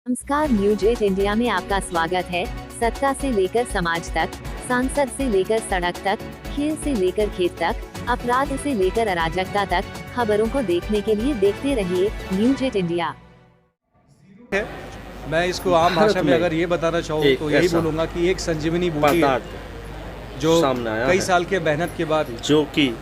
नमस्कार, news 8 India में आपका स्वागत है। सत्ता से लेकर समाज तक, सांसद से लेकर सड़क तक, खेल से लेकर खेत तक, अपराध से लेकर अराजकता तक, खबरों को देखने के लिए देखते रहिए न्यूज 8 इंडिया। मैं इसको आम भाषा में अगर ये बताना चाहूँ तो यही बोलूँगा कि एक संजीवनी बूटी है जो कई साल के मेहनत के बाद जो कि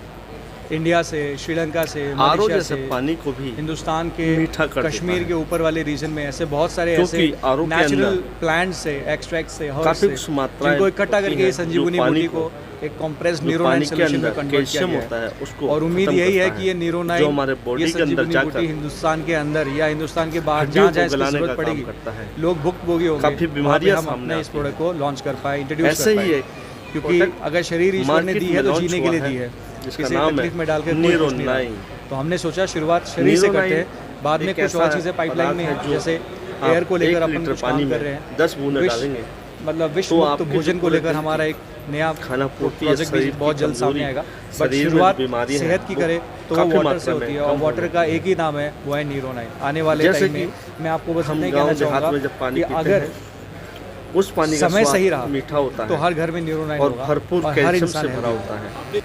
इंडिया से, श्रीलंका से, मलेशिया से, पानी को भी हिंदुस्तान के कश्मीर के ऊपर वाले रीजन में ऐसे बहुत सारे ऐसे नेचुरल प्लांट से, एक्सट्रैक्ट से, जिनको इकट्ठा करके ये संजीवनी बूटी को एक कॉम्प्रेस्ड न्यूरोनाइन सॉल्यूशन में कन्वर्ट किया गया है। और उम्मीद यही है कि ये न्यूरोनाइन, ये संजीवनी बूटी हिंदुस्तान के अंदर या हिंदुस्तान के बाहर जहाँ जहाँ इसकी जरूरत पड़ेगी, लोग भुक्तभोगी होंगे, हम अपने इस प्रोडक्ट को लॉन्च कर पाए, इंट्रोड्यूस कर पाए। क्योंकि अगर शरीर ईश्वर ने दी है तो जीने के लिए दी है, किसी तकलीफ में डालकर कोई कुछ नहीं रहा। तो हमने सोचा शुरुआत शरीर से करते हैं, बाद में कुछ और चीज़ें पाइपलाइन में है, जैसे एयर को लेकर अपन कुछ काम कर रहे हैं, 10 बूंद डालेंगे, मतलब विश्व मुक्त भोजन को लेकर हमारा एक नया खाना प्रोजेक्ट भी बहुत जल्द सामने आएगा। बट शुरुआत सेहत की करे तो वो वाटर से होती है, और वाटर का एक ही नाम है, वो है न्यूरोनाइन। आने वाले टाइम में मैं आपको बस इतना कहना चाहूँगा कि अगर उस पानी का समय सही रहा, मीठा होता है तो हर घर में न्यूरोनाइन और होगा भरपूर कैल्शियम से भरा होता है।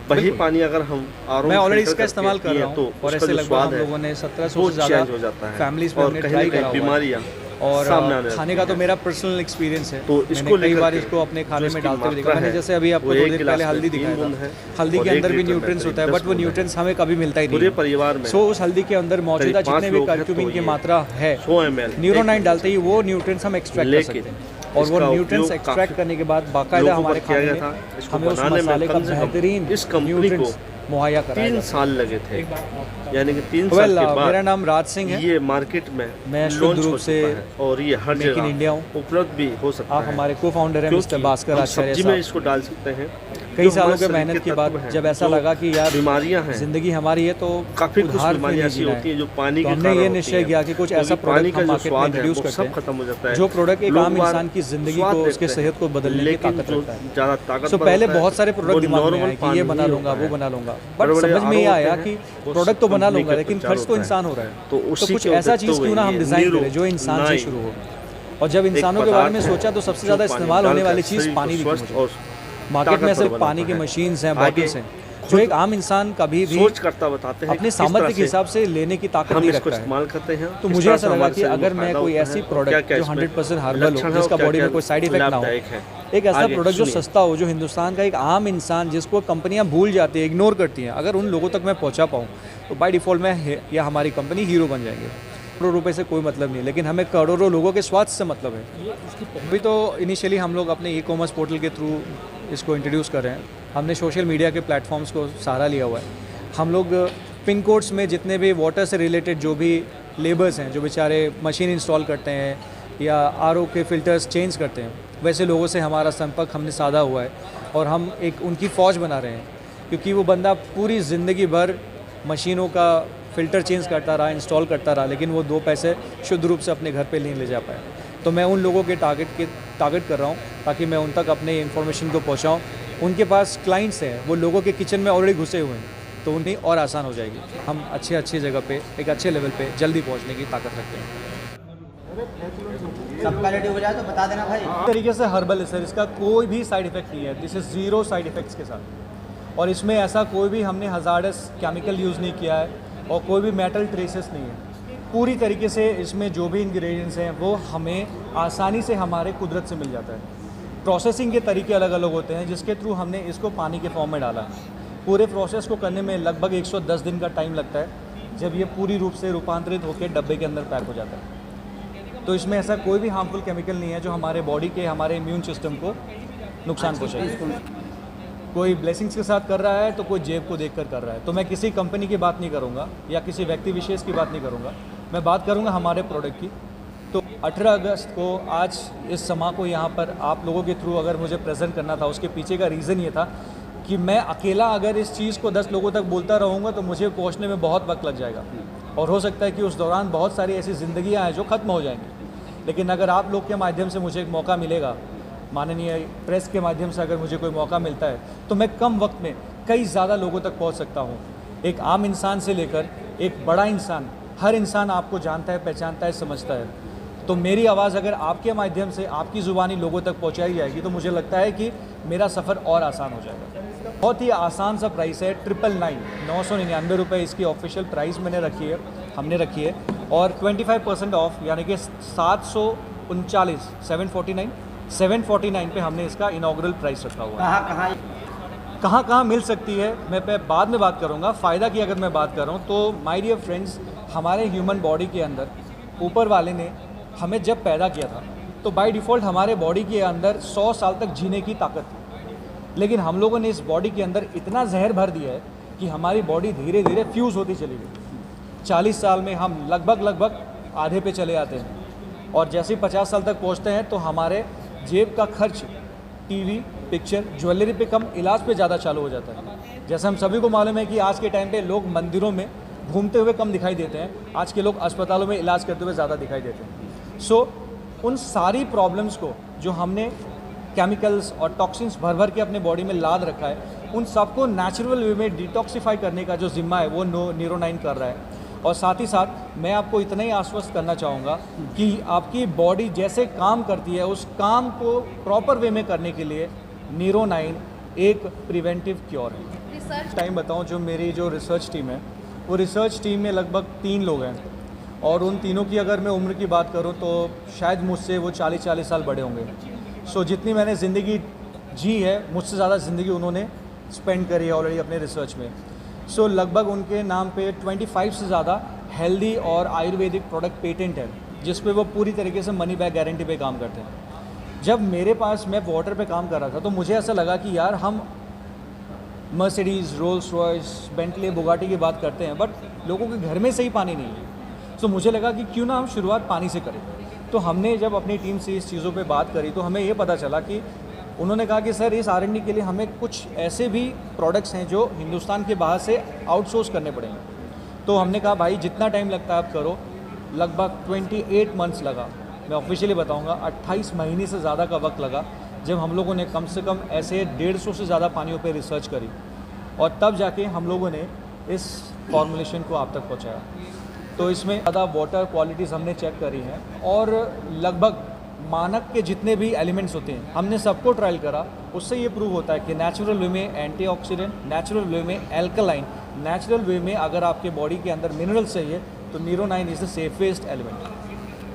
वही पानी अगर हम मैं ऑलरेडी इसका इस्तेमाल कर रहा हूँ और ऐसे लगभग हम लोगों ने 1700 से ज़्यादा फैमिलीज में हमने ट्राई करा बीमारियाँ और खाने का तो मेरा पर्सनल एक्सपीरियंस है। तो इसको कई बार इसको अपने खाने में डालते हुए देखा मैंने। जैसे अभी आपको थोड़ी देर पहले हल्दी दिखाया था, हल्दी के अंदर भी न्यूट्रिएंट्स होता है, बट वो न्यूट्रिएंट्स हमें कभी मिलता ही नहीं पूरे परिवार में। सो उस हल्दी के अंदर मौजूदा जितने भी कर्क्यूमिन की मात्रा है, न्यूरोनाइन डालते ही वो न्यूट्रिएंट्स हम एक्सट्रैक्ट कर सकते हैं। और वो न्यूट्रिएंट्स एक्सट्रैक्ट करने के बाद बाकायदा हमारे खाने में हमें उस मसाले का बेहतरीन न्यूट्रिएंट्स मुहैया कराया। 3 साल लगे थे, यानी कि 3 साल के बाद मेरा नाम राज सिंह है, ये मार्केट में मैं शुद्ध रूप से और ये हर मेक इन इंडिया हूँ, उपलब्ध भी हो सकता है। आप हमारे को फाउंडर हैं मिस्टर भास्कर आचार्य साहब। में इसको डाल सकते हैं। कई सालों के मेहनत के बाद जब ऐसा लगा कि यार बीमारियां हैं, जिंदगी हमारी है तो काफी कुछ बीमारियां ऐसी होती हैं जो पानी के हमने ये निश्चय किया कि कुछ ऐसा प्रोडक्ट हम मार्केट में इंट्रोड्यूस करते हैं खत्म हो जाता है, जो प्रोडक्ट एक आम इंसान की जिंदगी को, उसके सेहत को बदलने की ताकत रखता है। तो पहले बहुत सारे प्रोडक्ट दिमाग में आए कि ये बना लूंगा, वो बना लूंगा, बट समझ में ये आया कि प्रोडक्ट तो बना लूंगा लेकिन खर्च तो इंसान हो रहा है। तो कुछ ऐसा चीज़ क्यों ना हम डिज़ाइन करें जो इंसान से शुरू हो। और जब इंसानों के बारे में सोचा तो सबसे ज़्यादा इस्तेमाल होने वाली चीज़ पानी दिखी। मार्केट में सिर्फ पानी की मशीन्स हैं, बॉटल्स हैं, जो एक आम इंसान कभी भी सोच करता बताते हैं अपने सामर्थ्य के हिसाब से लेने की ताकत नहीं रखता है। तो मुझे ऐसा लगा कि अगर मैं कोई ऐसी प्रोडक्ट जो 100% हर्बल हो, जिसका बॉडी में कोई साइड इफेक्ट ना हो, एक ऐसा प्रोडक्ट जो सस्ता हो, जो हिंदुस्तान का एक आम इंसान जिसको कंपनियां भूल जाती है, इग्नोर करती हैं, अगर उन लोगों तक मैं पहुंचा पाऊँ तो बाय डिफ़ॉल्ट मैं या हमारी कंपनी हीरो बन जाएंगे। करोड़ों रुपए से कोई मतलब नहीं, लेकिन हमें करोड़ों लोगों के स्वास्थ्य से मतलब है। अभी तो इनिशियली हम लोग अपने ई-कॉमर्स पोर्टल के थ्रू इसको इंट्रोड्यूस कर रहे हैं। हमने सोशल मीडिया के प्लेटफॉर्म्स को सहारा लिया हुआ है। हम लोग पिन कोड्स में जितने भी वाटर से रिलेटेड जो भी लेबर्स हैं, जो बेचारे मशीन इंस्टॉल करते हैं या आरओ के फ़िल्टर्स चेंज करते हैं, वैसे लोगों से हमारा संपर्क हमने साधा हुआ है और हम एक उनकी फ़ौज बना रहे हैं। क्योंकि वो बंदा पूरी ज़िंदगी भर मशीनों का फ़िल्टर चेंज करता रहा, इंस्टॉल करता रहा, लेकिन वो 2 पैसे शुद्ध रूप से अपने घर पे नहीं ले जा पाए। तो मैं उन लोगों के टारगेट कर रहा हूँ ताकि मैं उन तक अपने इन्फॉर्मेशन को पहुँचाऊँ। उनके पास क्लाइंट्स हैं, वो लोगों के किचन में ऑलरेडी घुसे हुए हैं, तो उन्हें और आसान हो जाएगी। हम अच्छी जगह पे, एक अच्छे लेवल पे जल्दी पहुँचने की ताकत रखते हैं। सबका रेडी हो जाए तो बता देना भाई। इस तरीके से हर्बल है सर, इसका कोई भी साइड इफ़ेक्ट नहीं है। दिस इज़ 0 साइड इफ़ेक्ट्स के साथ, और इसमें ऐसा कोई भी हमने हज़ार्डस केमिकल यूज़ नहीं किया है और कोई भी मेटल ट्रेसेस नहीं है। पूरी तरीके से इसमें जो भी इंग्रेडिएंट्स हैं वो हमें आसानी से हमारे कुदरत से मिल जाता है। प्रोसेसिंग के तरीके अलग अलग होते हैं, जिसके थ्रू हमने इसको पानी के फॉर्म में डाला है। पूरे प्रोसेस को करने में लगभग 110 दिन का टाइम लगता है, जब ये पूरी रूप से रूपांतरित होकर डब्बे के अंदर पैक हो जाता है। तो इसमें ऐसा कोई भी हार्मफुल केमिकल नहीं है जो हमारे बॉडी के, हमारे इम्यून सिस्टम को नुकसान पहुँचाए। कोई ब्लेसिंग्स के साथ कर रहा है तो कोई जेब को देखकर कर रहा है। तो मैं किसी कंपनी की बात नहीं करूंगा या किसी व्यक्ति विशेष की बात नहीं करूंगा, मैं बात करूंगा हमारे प्रोडक्ट की। तो 18 अगस्त को आज इस समा को यहाँ पर आप लोगों के थ्रू अगर मुझे प्रेजेंट करना था, उसके पीछे का रीज़न ये था कि मैं अकेला अगर इस चीज़ को 10 लोगों तक बोलता रहूँगा तो मुझे पहुँचने में बहुत वक्त लग जाएगा, और हो सकता है कि उस दौरान बहुत सारी ऐसी ज़िंदगियाँ हैं जो ख़त्म हो जाएंगी। लेकिन अगर आप लोग के माध्यम से मुझे एक मौका मिलेगा, माननीय प्रेस के माध्यम से अगर मुझे कोई मौका मिलता है, तो मैं कम वक्त में कई ज़्यादा लोगों तक पहुंच सकता हूं। एक आम इंसान से लेकर एक बड़ा इंसान, हर इंसान आपको जानता है, पहचानता है, समझता है। तो मेरी आवाज़ अगर आपके माध्यम से आपकी ज़ुबानी लोगों तक पहुंचाई जाएगी तो मुझे लगता है कि मेरा सफ़र और आसान हो जाएगा। बहुत ही आसान सा प्राइस है, 999 रुपये इसकी ऑफिशियल प्राइस हमने रखी है और 25% ऑफ यानी कि 749 पे हमने इसका इनॉग्रल प्राइस रखा हुआ है। कहाँ मिल सकती है मैं बाद में बात करूँगा। फ़ायदा की अगर मैं बात करूँ तो माय डियर फ्रेंड्स, हमारे ह्यूमन बॉडी के अंदर ऊपर वाले ने हमें जब पैदा किया था तो बाय डिफ़ॉल्ट हमारे बॉडी के अंदर 100 साल तक जीने की ताकत थी, लेकिन हम लोगों ने इस बॉडी के अंदर इतना जहर भर दिया है कि हमारी बॉडी धीरे धीरे फ्यूज़ होती चली गई। 40 साल में हम लगभग आधे पे चले आते हैं और जैसे ही 50 साल तक पहुंचते हैं तो हमारे जेब का खर्च टीवी, पिक्चर, ज्वेलरी पे कम, इलाज पे ज़्यादा चालू हो जाता है। जैसे हम सभी को मालूम है कि आज के टाइम पे लोग मंदिरों में घूमते हुए कम दिखाई देते हैं, आज के लोग अस्पतालों में इलाज करते हुए ज़्यादा दिखाई देते हैं। सो उन सारी प्रॉब्लम्स को जो हमने केमिकल्स और टॉक्सिन्स भर के अपने बॉडी में लाद रखा है, उन सबको नेचुरल वे में डिटॉक्सिफाई करने का जो जिम्मा है वो न्यूरो9 कर रहा है। और साथ ही साथ मैं आपको इतना ही आश्वस्त करना चाहूँगा कि आपकी बॉडी जैसे काम करती है उस काम को प्रॉपर वे में करने के लिए न्यूरो9 एक प्रिवेंटिव क्योर है। टाइम बताऊँ, जो मेरी जो रिसर्च टीम है वो रिसर्च टीम में लगभग 3 लोग हैं और उन तीनों की अगर मैं उम्र की बात करूँ तो शायद मुझसे वो 40 साल बड़े होंगे। सो जितनी मैंने ज़िंदगी जी है मुझसे ज़्यादा ज़िंदगी उन्होंने स्पेंड करी है ऑलरेडी अपने रिसर्च में। सो लगभग उनके नाम पे 25 से ज़्यादा हेल्दी और आयुर्वेदिक प्रोडक्ट पेटेंट है, जिस पे वो पूरी तरीके से मनी बैक गारंटी पे काम करते हैं। जब मेरे पास मैं वाटर पे काम कर रहा था तो मुझे ऐसा लगा कि यार हम Mercedes, Rolls Royce, Bentley, Bugatti की बात करते हैं बट लोगों के घर में सही पानी नहीं है। सो मुझे लगा कि क्यों ना हम शुरुआत पानी से करें। तो हमने जब अपनी टीम से इस चीज़ों पे बात करी तो हमें ये पता चला कि उन्होंने कहा कि सर इस R&D के लिए हमें कुछ ऐसे भी प्रोडक्ट्स हैं जो हिंदुस्तान के बाहर से आउटसोर्स करने पड़ेंगे। तो हमने कहा भाई जितना टाइम लगता है आप करो। लगभग 28 मंथ्स लगा, मैं ऑफिशियली बताऊंगा 28 महीने से ज़्यादा का वक्त लगा जब हम लोगों ने कम से कम ऐसे 150 से ज़्यादा पानियों पे रिसर्च करी और तब जाके हम लोगों ने इस फॉर्मुलेशन को आप तक पहुंचाया। तो इसमें ज़्यादा वाटर क्वालिटीज़ हमने चेक करी हैं और लगभग मानक के जितने भी एलिमेंट्स होते हैं हमने सबको ट्रायल करा। उससे ये प्रूव होता है कि नेचुरल वे में एंटीऑक्सीडेंट, नेचुरल वे में एल्कलाइन, नेचुरल वे में अगर आपके बॉडी के अंदर मिनरल्स चाहिए तो न्यूरो9 इज़ द सेफेस्ट एलिमेंट।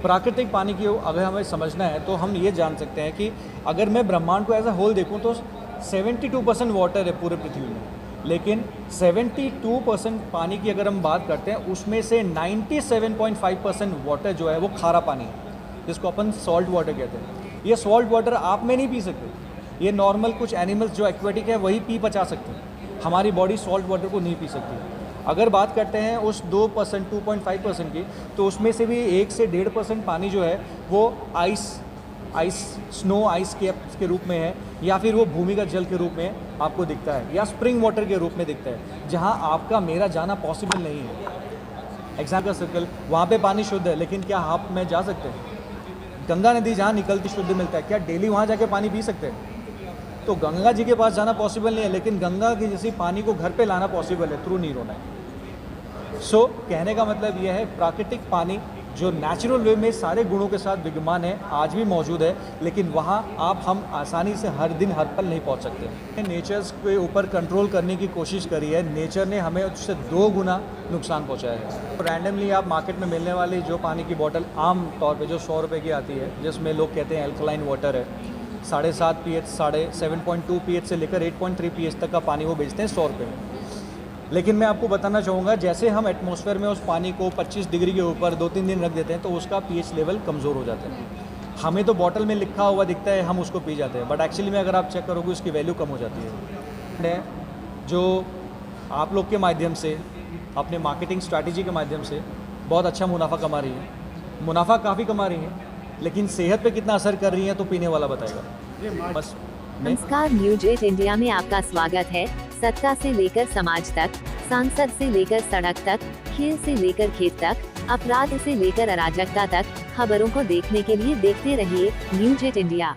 प्राकृतिक पानी की अगर हमें समझना है तो हम ये जान सकते हैं कि अगर मैं ब्रह्मांड को एज अ होल देखूँ तो 72% वाटर है पूरे पृथ्वी में, लेकिन 72% पानी की अगर हम बात करते हैं उसमें से 97.5% वाटर जो है वो खारा पानी है, जिसको अपन सॉल्ट वाटर कहते हैं। ये सॉल्ट वाटर आप में नहीं पी सकते, ये नॉर्मल कुछ एनिमल्स जो एक्वेटिक है वही पी पचा सकते हैं, हमारी बॉडी सॉल्ट वाटर को नहीं पी सकती। अगर बात करते हैं उस 2%, 2.5% की, तो उसमें से भी 1 से 1.5% पानी जो है वो स्नो आइस के रूप में है या फिर वो भूमिगत जल के रूप में आपको दिखता है या स्प्रिंग वाटर के रूप में दिखता है, जहाँ आपका मेरा जाना पॉसिबल नहीं है। एग्जाम्पल का सर्कल, वहाँ पे पानी शुद्ध है लेकिन क्या आप में जा सकते हैं? गंगा नदी जहाँ निकलती शुद्ध मिलता है, क्या डेली वहाँ जाके पानी पी सकते हैं? तो गंगा जी के पास जाना पॉसिबल नहीं है, लेकिन गंगा की जैसी पानी को घर पे लाना पॉसिबल है थ्रू न्यूरो9। सो कहने का मतलब यह है प्राकृतिक पानी जो नेचुरल वे में सारे गुणों के साथ विद्यमान है आज भी मौजूद है, लेकिन वहाँ हम आसानी से हर दिन हर पल नहीं पहुँच सकते। नेचर्स के ऊपर कंट्रोल करने की कोशिश करी है, नेचर ने हमें उससे 2 गुना नुकसान पहुँचाया है। रैंडमली आप मार्केट में मिलने वाली जो पानी की बोतल आम तौर पे जो 100 रुपये की आती है, जिसमें लोग कहते हैं एल्कलाइन वाटर है, 7.5 pH, 7.2 pH से लेकर 8.3 pH तक का पानी वो बेचते हैं 100 रुपये में। लेकिन मैं आपको बताना चाहूँगा जैसे हम एटमॉस्फेयर में उस पानी को 25 डिग्री के ऊपर 2-3 दिन रख देते हैं तो उसका pH लेवल कमज़ोर हो जाता है। हमें तो बॉटल में लिखा हुआ दिखता है, हम उसको पी जाते हैं, बट एक्चुअली में अगर आप चेक करोगे उसकी वैल्यू कम हो जाती है। जो आप लोग के माध्यम से अपने मार्केटिंग स्ट्रैटेजी के माध्यम से बहुत अच्छा मुनाफा कमा रही है, मुनाफा काफ़ी कमा रही है, लेकिन सेहत पे कितना असर कर रही है तो पीने वाला बताएगा। बस नमस्कार, न्यूज8 इंडिया में आपका स्वागत है। सत्ता से लेकर समाज तक, सांसद से लेकर सड़क तक, खेल से लेकर खेत तक, अपराध से लेकर अराजकता तक, खबरों को देखने के लिए देखते रहिए न्यूज8 इंडिया।